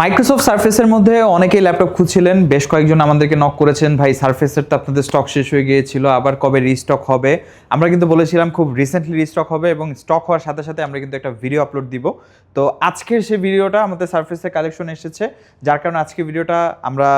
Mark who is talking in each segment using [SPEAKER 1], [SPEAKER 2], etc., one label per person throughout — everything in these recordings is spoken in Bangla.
[SPEAKER 1] মাইক্রোসফট সার্ফেসের মধ্যে অনেকেই ল্যাপটপ খুঁজছিলেন, বেশ কয়েকজন আমাদেরকে নক করেছেন, ভাই সার্ফেসের তো আপনাদের স্টক শেষ হয়ে গিয়েছিল, আবার কবে রিস্টক হবে। আমরা কিন্তু বলেছিলাম খুব রিসেন্টলি রিস্টক হবে এবং স্টক হওয়ার সাথে সাথে আমরা কিন্তু একটা ভিডিও আপলোড দিব। তো আজকের সেই ভিডিওটা আমাদের সার্ফেসের কালেকশন এসেছে, যার কারণে আজকে ভিডিওটা আমরা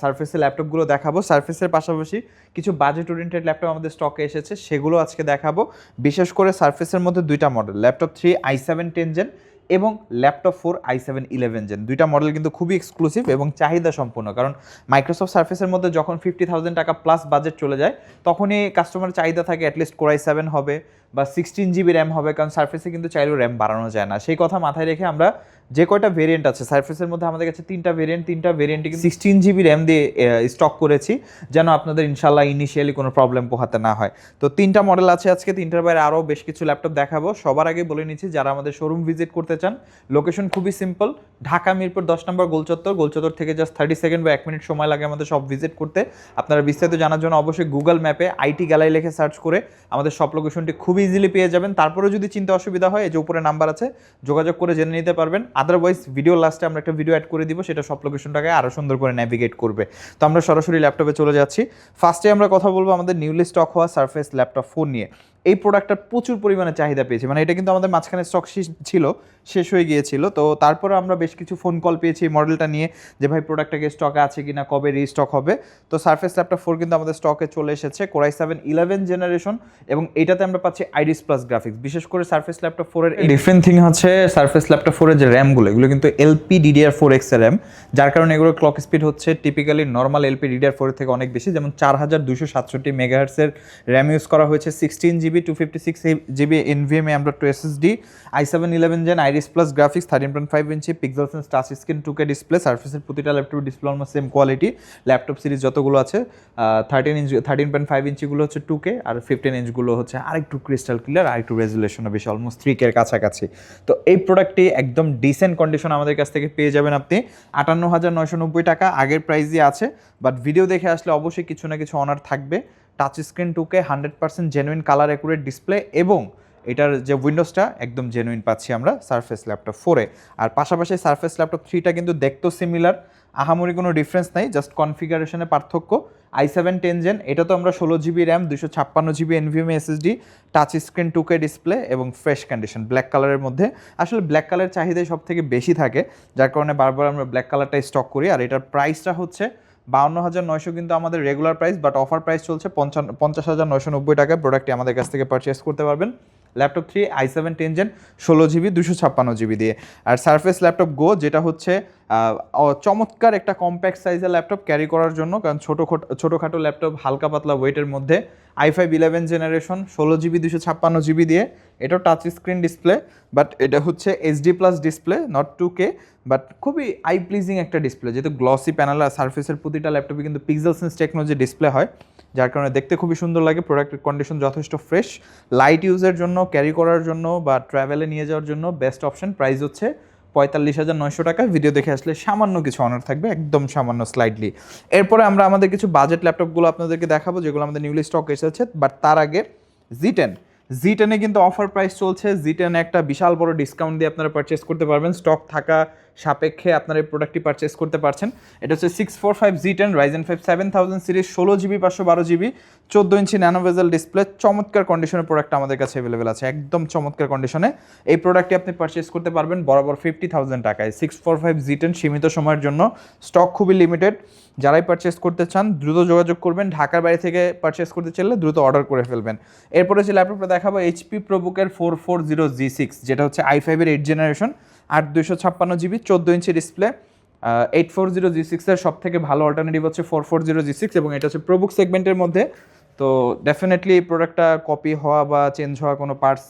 [SPEAKER 1] সার্ফেসের ল্যাপটপগুলো দেখাবো। সার্ফেসের পাশাপাশি কিছু বাজেট ওরিয়েন্টেড ল্যাপটপ আমাদের স্টকে এসেছে, সেগুলো আজকে দেখাবো। বিশেষ করে সার্ফেসের মধ্যে দুইটা মডেল, ল্যাপটপ 3 i7 10 জেন এবং ল্যাপটপ 4 i7 11 জেন, দুইটা মডেল কিন্তু খুবই এক্সক্লুসিভ এবং চাহিদা সম্পূর্ণ। কারণ মাইক্রোসফট সার্ফেসের মধ্যে যখন 50,000 টাকা প্লাস বাজেট চলে যায়, তখনই কাস্টমার চাহিদা থাকে অ্যাটলিস্ট কোর i7 হবে বা 16 জিবি র্যাম হবে, কারণ সার্ফেসে কিন্তু চাইলেও র্যাম বাড়ানো যায় না। সেই কথা মাথায় রেখে আমরা যে কয়টা ভেরিয়েন্ট আছে সার্ফেসের মধ্যে, আমাদের কাছে তিনটা ভেরিয়েন্টে 16 জিবি র্যাম দিয়ে স্টক করেছি, যেন আপনাদের ইনশাল্লাহ ইনিশিয়ালি কোনো প্রবলেম পোহাতে না হয়। তো তিনটা মডেল আছে আজকে, তিনটার বাইরে আরও বেশ কিছু ল্যাপটপ দেখাবো। সবার আগে বলে নিচ্ছি, যারা আমাদের শোরুম ভিজিট করতে চান, লোকেশন খুবই সিম্পল, ঢাকা মিরপুর 10 নম্বর গোলচত্বর থেকে জাস্ট 30 সেকেন্ড বা 1 মিনিট সময় লাগে আমাদের সব ভিজিট করতে। আপনারা বিস্তারিত জানার জন্য অবশ্যই গুগল ম্যাপে আইটি গ্যালারি লিখে সার্চ করে আমাদের সব লোকেশনটি খুব ইজিলি পেয়ে যাবেন। তারপরেও যদি চিন্তা অসুবিধা হয়, এই যে উপরে নাম্বার আছে, যোগাযোগ করে জেনে নিতে পারবেন। আদারওয়াইজ ভিডিও লাস্টে আমরা একটা ভিডিও অ্যাড করে দিব, সেটা সব লোকেশনটাকে আরও সুন্দর করে ন্যাভিগেট করবে। তো আমরা সরাসরি ল্যাপটপে চলে যাচ্ছি। ফার্স্টে আমরা কথা বলবো আমাদের নিউলি স্টক হওয়া সারফেস ল্যাপটপ 4 নিয়ে। এই প্রোডাক্টটা প্রচুর পরিমাণে চাহিদা পেয়েছে, মানে এটা কিন্তু আমাদের মাঝখানে স্টক ছিল, শেষ হয়ে গিয়েছিল। তো তারপরে আমরা বেশ কিছু ফোন কল পেয়েছি এই মডেলটা নিয়ে, যে ভাই প্রোডাক্টটাকে স্টকে আছে কিনা, কবে রিস্টক হবে। তো সারফেস ল্যাপটপ 4 কিন্তু আমাদের স্টকে চলে এসেছে, কোর i7 11 জেনারেশন, এবং এটাতে আমরা পাচ্ছি আইরিস প্লাস গ্রাফিক্স। বিশেষ করে সারফেস ল্যাপটপ 4 এর ডিফারেন্ট থিং হচ্ছে, সারফেস ল্যাপটপ 4 এর যে র্যামগুলো, এগুলো কিন্তু LPDDR4X এর র্যাম, যার কারণে এগুলো ক্লক স্পিড হচ্ছে টিপিক্যালি নর্মাল LPDDR4 এর থেকে অনেক বেশি। যেমন 4267 মেগাহার্টসের র্যাম ইউজ করা হয়েছে, 16 GB 256 GB NVMe M.2 SSD, i7 11 gen Iris plus graphics, 13.5 inch pixel sense touch screen 2K display. সার্ফেসের প্রতিটা laptop display almost same quality. Laptop series যতগুলো আছে 13.5 ইঞ্চিগুলো হচ্ছে 2K, আর 15 ইঞ্চগুলো হচ্ছে আরেকটু ক্রিস্টাল ক্লিয়ার, আরেকটু রেজুলেশনও বেশি, অলমোস্ট 3K এর কাছাকাছি। তো এই প্রোডাক্টটি একদম ডিসেন্ট কন্ডিশন আমাদের কাছ থেকে পেয়ে যাবেন আপনি 58,990 টাকা। আগের প্রাইসই আছে, বাট ভিডিও দেখে আসলে অবশ্যই কিছু না কিছু অনার থাকবে। Touch screen 2K, 100% genuine colour accurate display, এবং এটার যে উইন্ডোজটা একদম জেনুইন পাচ্ছি আমরা সারফেস ল্যাপটপ 4-এ। আর পাশাপাশি সারফেস ল্যাপটপ 3টা কিন্তু দেখতেও সিমিলার, আহামরি কোনো ডিফারেন্স নাই, জাস্ট কনফিগারেশনে পার্থক্য। i7 10 জেন, এটা তো আমরা 16 GB RAM, 256 GB NVMe SSD, touch screen 2K display এবং ফ্রেশ কন্ডিশন ব্ল্যাক কালারের মধ্যে। আসলে ব্ল্যাক কালার চাহিদাই সব থেকে বেশি থাকে, যার কারণে বারবার আমরা ব্ল্যাক কালারটাই স্টক করি। আর এটার প্রাইসটা হচ্ছে 52,900 কিন্তু আমাদের regular price, but offer price চলছে 50,990 টাকায়। প্রোডাক্টটি আমাদের কাছ থেকে পারচেস করতে পারবেন laptop 3 i7 10 gen 16 GB 256 GB দিয়ে। আর সারফেস ল্যাপটপ গো, যেটা হচ্ছে চমৎকার একটা কম্প্যাক্ট সাইজের ল্যাপটপ ক্যারি করার জন্য, কারণ ছোটোখাটো ল্যাপটপ হালকা পাতলা ওয়েটের মধ্যে। i5 11 জেনারেশন 16 জিবি 256 জিবি দিয়ে, এটাও টাচ স্ক্রিন ডিসপ্লে, বাট এটা হচ্ছে HD plus display, not 2K, but খুবই আই প্লিজিং একটা ডিসপ্লে। যেহেতু গ্লসি প্যানেল আর সার্ফেসের প্রতিটা ল্যাপটপে কিন্তু পিক্সেল সেন্স টেকনোলজি ডিসপ্লে হয়, যার কারণে দেখতে খুবই সুন্দর লাগে। প্রোডাক্টের কন্ডিশন যথেষ্ট ফ্রেশ, লাইট ইউজের জন্য, ক্যারি করার জন্য বা ট্রাভেলে নিয়ে যাওয়ার জন্য বেস্ট অপশন। প্রাইস হচ্ছে 45,900 টাকা। ভিডিও দেখে আসলে সামান্য কিছু অনার থাকবে, একদম সামান্য স্লাইডলি। এরপরে আমরা আমাদের কিছু বাজেট ল্যাপটপগুলো আপনাদেরকে দেখাবো, যেগুলো আমাদের নিউলি স্টক এসেছে। বাট তার আগে জি10 কিন্তু অফার প্রাইস চলছে। জি10 একটা বিশাল বড় ডিসকাউন্ট দিয়ে আপনারা পারচেস করতে পারবেন, স্টক থাকা সাপেক্ষে আপনারা এই প্রোডাক্টটি পারচেস করতে পারছেন। এটা হচ্ছে 645 জি10 Ryzen 5 7000 সিরিজ, 16 জিবি 512 জিবি 14 ইঞ্চি ন্যানো বেজেল ডিসপ্লে। চমৎকার কন্ডিশনের প্রোডাক্ট আমাদের কাছে অ্যাভেলেবেল আছে, একদম চমৎকার কন্ডিশনে। এই প্রোডাক্টটি আপনি পারচেস করতে পারবেন বরাবর 50,000 টাকায়। 645 জি10 সীমিত সময়ের জন্য, স্টক খুবই লিমিটেড। যারাই পারচেস করতে চান দ্রুত যোগাযোগ করবেন, ঢাকার বাইরে থেকে পারচেস করতে চাইলে দ্রুত অর্ডার করে ফেলবেন। এরপরে যে ল্যাপটপটা দেখাবো HP ProBook-এর 440G6, যেটা হচ্ছে i5 এর 8 generation, 256 GB 14 inch display. 840G6 এর সব থেকে ভালো অল্টারনেটিভ হচ্ছে 440G6, এবং এটা হচ্ছে প্রোবুক সেগমেন্টের মধ্যে। তো ডেফিনেটলি এই প্রোডাক্টটা কপি হওয়া বা চেঞ্জ হওয়া কোনো পার্টস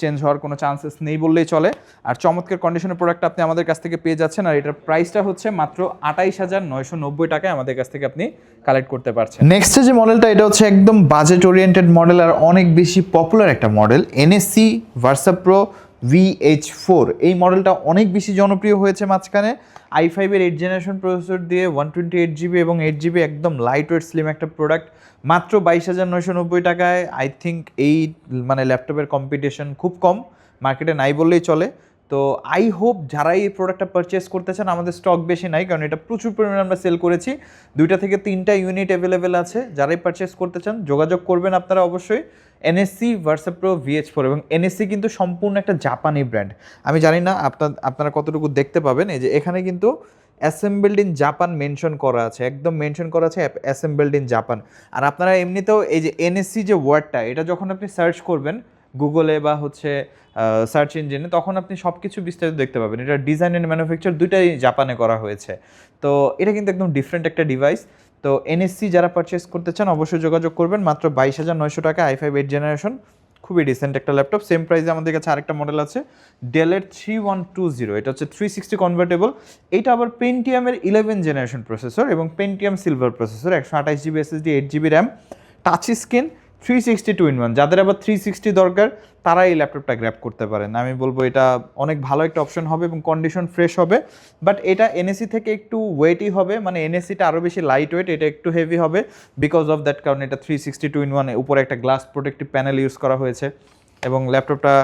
[SPEAKER 1] চেঞ্জ হওয়ার কোনো চান্সেস নেই বললেই চলে। আর চমৎকার কন্ডিশনের প্রোডাক্ট আপনি আমাদের কাছ থেকে পেয়ে যাচ্ছেন, আর এটার প্রাইসটা হচ্ছে মাত্র 28,990 টাকায় আমাদের কাছ থেকে আপনি কালেক্ট করতে পারছেন। নেক্সট যে মডেলটা, এটা হচ্ছে একদম বাজেট ওরিয়েন্টেড মডেল আর অনেক বেশি পপুলার একটা model, NSC Versa Pro VH4। এই মডেলটা অনেক বেশি জনপ্রিয় হয়েছে মাঝখানে। i5 এর 8 জেনারেশন প্রসেসর দিয়ে 128 জিবি এবং 8 জিবি, একদম লাইট ওয়েট স্লিম একটা প্রোডাক্ট, মাত্র 22,990 টাকায়। আই থিঙ্ক এই মানে ল্যাপটপের কম্পিটিশন খুব কম, মার্কেটে নাই বললেই চলে। তো তো আই হোপ যারা এই প্রোডাক্টটা পারচেস করতে চান, আমাদের স্টক বেশি নাই কারণ এটা প্রচুর পরিমাণে আমরা সেল করেছি, 2টা থেকে 3টা ইউনিট অ্যাভেলেবেল আছে। যারাই পারচেস করতে চান যোগাযোগ করবেন আপনারা অবশ্যই। এনএসসি ভার্সা প্রো VH4, এবং এনএসসি কিন্তু সম্পূর্ণ একটা জাপানি ব্র্যান্ড। আমি জানি না আপনারা কতটুকু দেখতে পাবেন, এই যে এখানে কিন্তু অ্যাসেম্বলড ইন জাপান মেনশন করা আছে, একদম মেনশন করা আছে অ্যাসেম্বলড ইন জাপান। আর আপনারা এমনিতেও এই যে এনএসসি যে ওয়ার্ডটা, এটা যখন আপনি সার্চ করবেন গুগলে বা হচ্ছে সার্চ ইঞ্জিনে, তখন আপনি সব কিছু বিস্তারিত দেখতে পাবেন। এটা ডিজাইন অ্যান্ড ম্যানুফ্যাকচার দুইটাই জাপানে করা হয়েছে। তো এটা কিন্তু একদম ডিফারেন্ট একটা ডিভাইস। তো এনএসসি যারা পারচেস করতে চান অবশ্যই যোগাযোগ করবেন। মাত্র 22,900 টাকা, i5 8 জেনারেশন, খুবই ডিসেন্ট একটা ল্যাপটপ। সেম প্রাইসে আমাদের কাছে আরেকটা মডেল আছে ডেলের 3120, এটা হচ্ছে 360 কনভার্টেবল। এইটা আবার পেন্টিয়ামের 11 জেনারেশন প্রসেসর এবং Pentium silver processor, 128GB SSD, 8GB RAM, touch screen, 360 যাদের আবার 360 দরকার তারা এই ল্যাপটপটা গ্র্যাব করতে পারেন। আমি বলবো এটা অনেক ভালো একটা অপশন হবে এবং কন্ডিশন ফ্রেশ হবে। বাট এটা এনএসি থেকে একটু ওয়েটই হবে, মানে এনএসিটা আরও বেশি লাইট ওয়েট, এটা একটু হেভি হবে বিকজ অফ দ্যাট, কারণ এটা 360 উপরে একটা গ্লাস প্রোটেক্টিভ প্যানেল ইউজ করা হয়েছে। এবং ল্যাপটপটা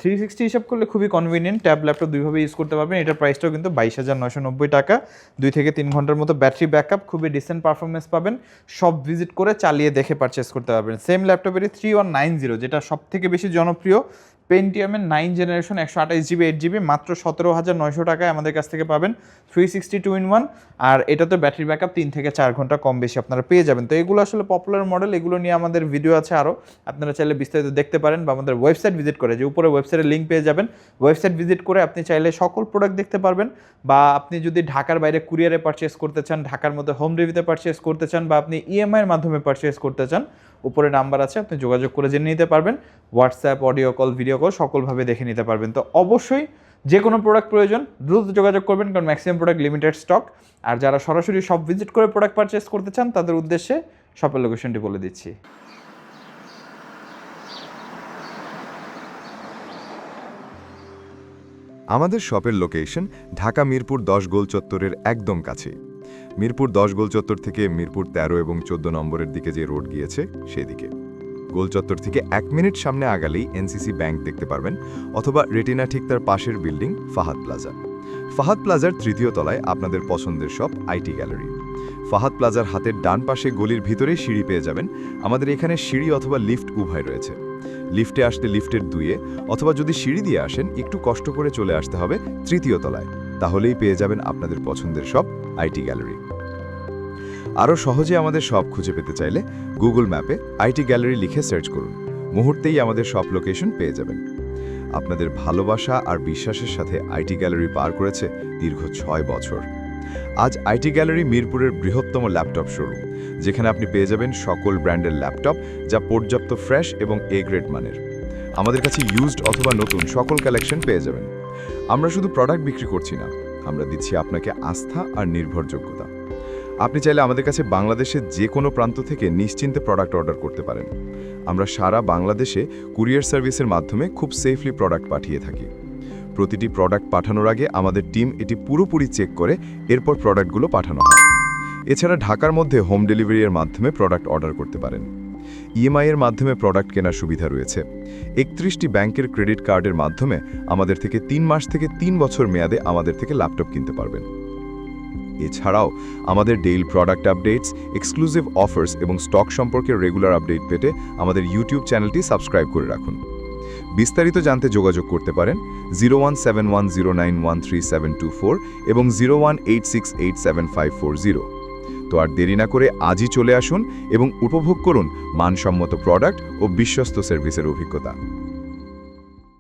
[SPEAKER 1] 360 হিসাব করলে খুবই কনভিনিয়েন্ট, ট্যাব ল্যাপটপ দুইভাবে ইউজ করতে পারবেন। এটার প্রাইসটাও কিন্তু 22,990 টাকা, 2 থেকে 3 ঘন্টার মতো ব্যাটারি ব্যাকআপ, খুবই ডিসেন্ট পারফরমেন্স পাবেন। সব ভিজিট করে চালিয়ে দেখে পারচেস করতে পারবেন। সেম ল্যাপটপেরই 3190, যেটা সব থেকে বেশি জনপ্রিয়, পেন্টিয়ামের 9 জেনারেশন, 128GB 8GB, মাত্র 17,900 টাকায় আমাদের কাছ থেকে পাবেন 360 আর এটাতে ব্যাটারি ব্যাকআপ 3 থেকে 4 ঘন্টা কম বেশি আপনারা পেয়ে যাবেন। তো এগুলো আসলে পপুলার মডেল, এগুলো নিয়ে আমাদের ভিডিও আছে আরও, আপনারা চাইলে বিস্তারিত দেখতে পারেন বা আমাদের ওয়েবসাইট ভিজিট করে, যে উপরে ওয়েবসাইটের লিঙ্ক পেয়ে যাবেন, ওয়েবসাইট ভিজিট করে আপনি চাইলে সকল প্রোডাক্ট দেখতে পারবেন। বা আপনি যদি ঢাকার বাইরে কুরিয়ারে পারচেস করতে চান, ঢাকার মধ্যে হোম ডেলিভারিতে পারচেস করতে চান, বা আপনি ইএমআইয়ের মাধ্যমে পারচেস করতে চান, উপরে নাম্বার আছে, আপনি যোগাযোগ করে জেনে নিতে পারবেন। WhatsApp, audio call, video call সকলভাবে দেখে নিতে পারবেন। তো অবশ্যই যে কোনো প্রোডাক্ট প্রয়োজন দ্রুত যোগাযোগ করবেন, কারণ ম্যাক্সিমাম প্রোডাক্ট লিমিটেড স্টক। আর যারা সরাসরি শপ ভিজিট করে প্রোডাক্ট পারচেস করতে চান তাদের উদ্দেশ্যে শপের লোকেশনটি বলে দিচ্ছি।
[SPEAKER 2] আমাদের শপের লোকেশন ঢাকা মিরপুর 10 গোল চত্বরের একদম কাছে। মিরপুর 10 গোল চত্বর থেকে মিরপুর 13 এবং 14 নম্বরের দিকে যে রোড গিয়েছে সেদিকে। গোল চত্বর থেকে 1 মিনিট সামনে আগালেই এনসিসি ব্যাংক দেখতে পারবেন, অথবা রেটিনা ঠিক তার পাশের বিল্ডিং ফাহাদ প্লাজা। ফাহাদ প্লাজার 3য় তলায় আপনাদের পছন্দের শপ আইটি গ্যালারি। ফাহাদ প্লাজার হাতের ডান পাশে গলির ভিতরে সিঁড়ি পেয়ে যাবেন। আমাদের এখানে সিঁড়ি অথবা লিফট উভয় রয়েছে। লিফটে আসতে লিফটের 2-এ, অথবা যদি সিঁড়ি দিয়ে আসেন একটু কষ্ট করে চলে আসতে হবে 3য় তলায়, তাহলেই পেয়ে যাবেন আপনাদের পছন্দের শপ আইটি গ্যালারি। আরও সহজে আমাদের শপ খুঁজে পেতে চাইলে গুগল ম্যাপে আইটি গ্যালারি লিখে সার্চ করুন, মুহূর্তেই আমাদের শপ লোকেশন পেয়ে যাবেন। আপনাদের ভালোবাসা আর বিশ্বাসের সাথে আইটি গ্যালারি পার করেছে দীর্ঘ 6 বছর। আজ আইটি গ্যালারি মিরপুরের বৃহত্তম ল্যাপটপ শোরুম, যেখানে আপনি পেয়ে যাবেন সকল ব্র্যান্ডের ল্যাপটপ, যা পর্যাপ্ত ফ্রেশ এবং এ গ্রেড মানের। আমাদের কাছে ইউজড অথবা নতুন সকল কালেকশন পেয়ে যাবেন। আমরা শুধু প্রোডাক্ট বিক্রি করছি না, আমরা দিচ্ছি আপনাকে আস্থা আর নির্ভরযোগ্যতা। আপনি চাইলে আমাদের কাছে বাংলাদেশের যে কোনো প্রান্ত থেকে নিশ্চিন্তে প্রোডাক্ট অর্ডার করতে পারেন। আমরা সারা বাংলাদেশে কুরিয়ার সার্ভিসের মাধ্যমে খুব সেফলি প্রোডাক্ট পাঠিয়ে থাকি। প্রতিটি প্রোডাক্ট পাঠানোর আগে আমাদের টিম এটি পুরোপুরি চেক করে এরপর প্রোডাক্টগুলো পাঠানো হয়। এছাড়া ঢাকার মধ্যে হোম ডেলিভারির মাধ্যমে প্রোডাক্ট অর্ডার করতে পারেন। ইএমআইয়ের মাধ্যমে প্রোডাক্ট কেনার সুবিধা রয়েছে। 31টি ব্যাংকের ক্রেডিট কার্ডের মাধ্যমে আমাদের থেকে 3 মাস থেকে 3 বছর মেয়াদে আমাদের থেকে ল্যাপটপ কিনতে পারবেন। এছাড়াও আমাদের daily product updates, exclusive offers এবং স্টক সম্পর্কে রেগুলার আপডেট পেতে আমাদের ইউটিউব চ্যানেলটি সাবস্ক্রাইব করে রাখুন। বিস্তারিত জানতে যোগাযোগ করতে পারেন 0171091374 এবং 0186875540। তো আর দেরি না করে আজই চলে আসুন এবং উপভোগ করুন মানসম্মত প্রোডাক্ট ও বিশ্বস্ত সার্ভিসের অভিজ্ঞতা।